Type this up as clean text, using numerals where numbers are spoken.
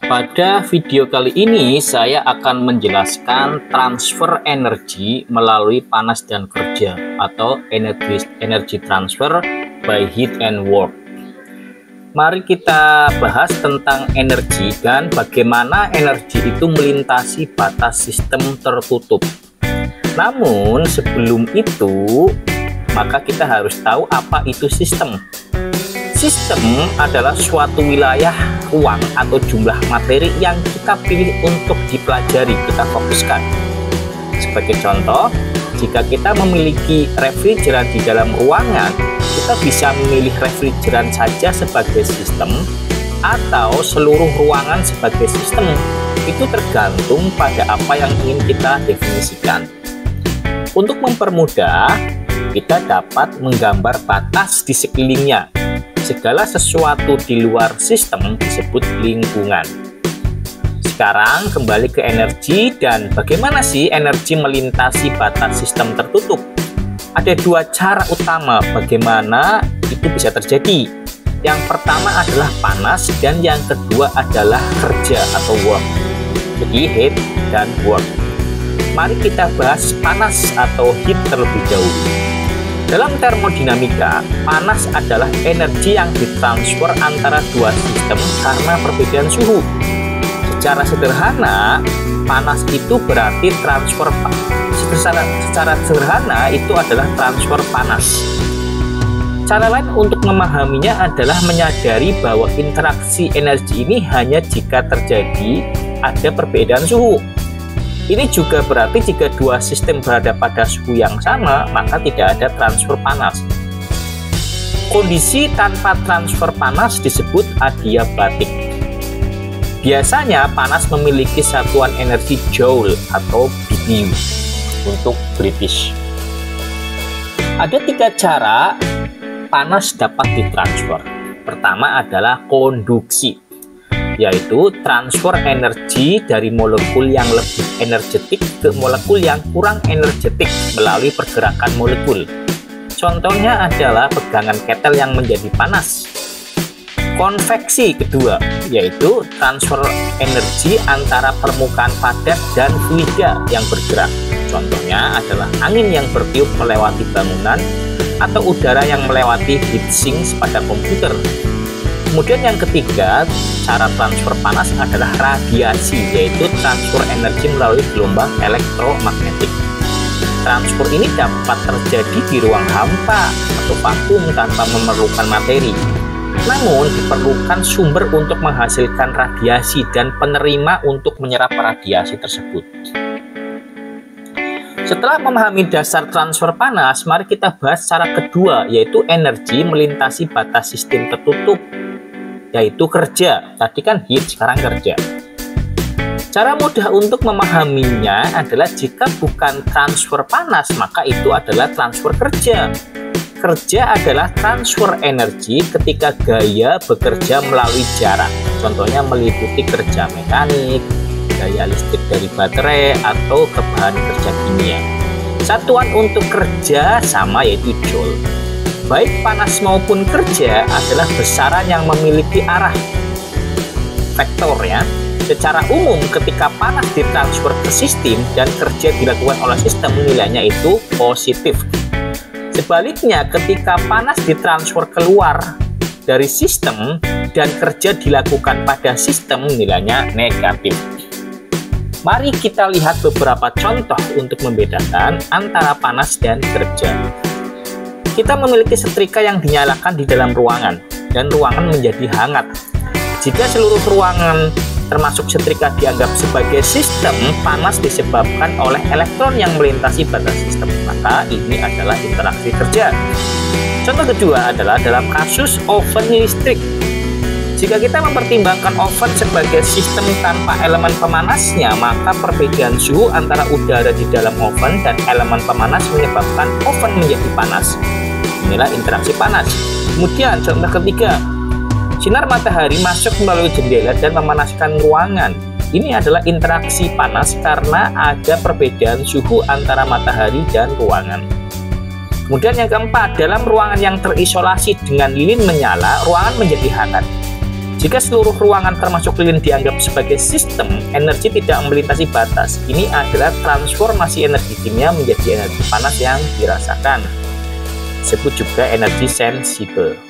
Pada video kali ini saya akan menjelaskan transfer energi melalui panas dan kerja atau energy transfer by heat and work. Mari kita bahas tentang energi dan bagaimana energi itu melintasi batas sistem tertutup. Namun sebelum itu, maka kita harus tahu apa itu sistem. Sistem adalah suatu wilayah ruang atau jumlah materi yang kita pilih untuk dipelajari, kita fokuskan. Sebagai contoh, jika kita memiliki refrigeran di dalam ruangan, kita bisa memilih refrigeran saja sebagai sistem atau seluruh ruangan sebagai sistem. Itu tergantung pada apa yang ingin kita definisikan. Untuk mempermudah, kita dapat menggambar batas di sekelilingnya. Segala sesuatu di luar sistem disebut lingkungan. Sekarang kembali ke energi dan bagaimana sih energi melintasi batas sistem tertutup? Ada dua cara utama bagaimana itu bisa terjadi. Yang pertama adalah panas dan yang kedua adalah kerja atau work. Jadi heat dan work. Mari kita bahas panas atau heat terlebih dahulu. Dalam termodinamika, panas adalah energi yang ditransfer antara dua sistem karena perbedaan suhu. Secara sederhana, panas itu berarti transfer. Secara sederhana itu adalah transfer panas. Cara lain untuk memahaminya adalah menyadari bahwa interaksi energi ini hanya jika terjadi ada perbedaan suhu. Ini juga berarti jika dua sistem berada pada suhu yang sama, maka tidak ada transfer panas. Kondisi tanpa transfer panas disebut adiabatik. Biasanya panas memiliki satuan energi joule atau BTU untuk British. Ada tiga cara panas dapat ditransfer. Pertama adalah konduksi, yaitu transfer energi dari molekul yang lebih energetik ke molekul yang kurang energetik melalui pergerakan molekul. Contohnya adalah pegangan ketel yang menjadi panas. Konveksi kedua, yaitu transfer energi antara permukaan padat dan fluida yang bergerak. Contohnya adalah angin yang bertiup melewati bangunan atau udara yang melewati heatsink pada komputer. Kemudian yang ketiga, cara transfer panas adalah radiasi, yaitu transfer energi melalui gelombang elektromagnetik. Transfer ini dapat terjadi di ruang hampa atau vakum tanpa memerlukan materi. Namun diperlukan sumber untuk menghasilkan radiasi dan penerima untuk menyerap radiasi tersebut. Setelah memahami dasar transfer panas, mari kita bahas cara kedua, yaitu energi melintasi batas sistem tertutup, yaitu kerja. Tadi kan heat, sekarang kerja. Cara mudah untuk memahaminya adalah jika bukan transfer panas, maka itu adalah transfer kerja. Kerja adalah transfer energi ketika gaya bekerja melalui jarak. Contohnya meliputi kerja mekanik, gaya listrik dari baterai, atau bahan kerja kimia. Satuan untuk kerja sama, yaitu joule. Baik panas maupun kerja adalah besaran yang memiliki arah vektor ya. Secara umum ketika panas ditransfer ke sistem dan kerja dilakukan oleh sistem, nilainya itu positif. Sebaliknya ketika panas ditransfer keluar dari sistem dan kerja dilakukan pada sistem, nilainya negatif. Mari kita lihat beberapa contoh untuk membedakan antara panas dan kerja. Kita memiliki setrika yang dinyalakan di dalam ruangan dan ruangan menjadi hangat. Jika seluruh ruangan termasuk setrika dianggap sebagai sistem, panas disebabkan oleh elektron yang melintasi batas sistem, maka ini adalah interaksi kerja. Contoh kedua adalah dalam kasus oven listrik. Jika kita mempertimbangkan oven sebagai sistem tanpa elemen pemanasnya, maka perbedaan suhu antara udara di dalam oven dan elemen pemanas menyebabkan oven menjadi panas. Inilah interaksi panas. Kemudian contoh ketiga, sinar matahari masuk melalui jendela dan memanaskan ruangan. Ini adalah interaksi panas karena ada perbedaan suhu antara matahari dan ruangan. Kemudian yang keempat, dalam ruangan yang terisolasi dengan lilin menyala, ruangan menjadi hangat. Jika seluruh ruangan termasuk lilin dianggap sebagai sistem, energi tidak melintasi batas. Ini adalah transformasi energi kimia menjadi energi panas yang dirasakan. Disebut juga energi sensibel.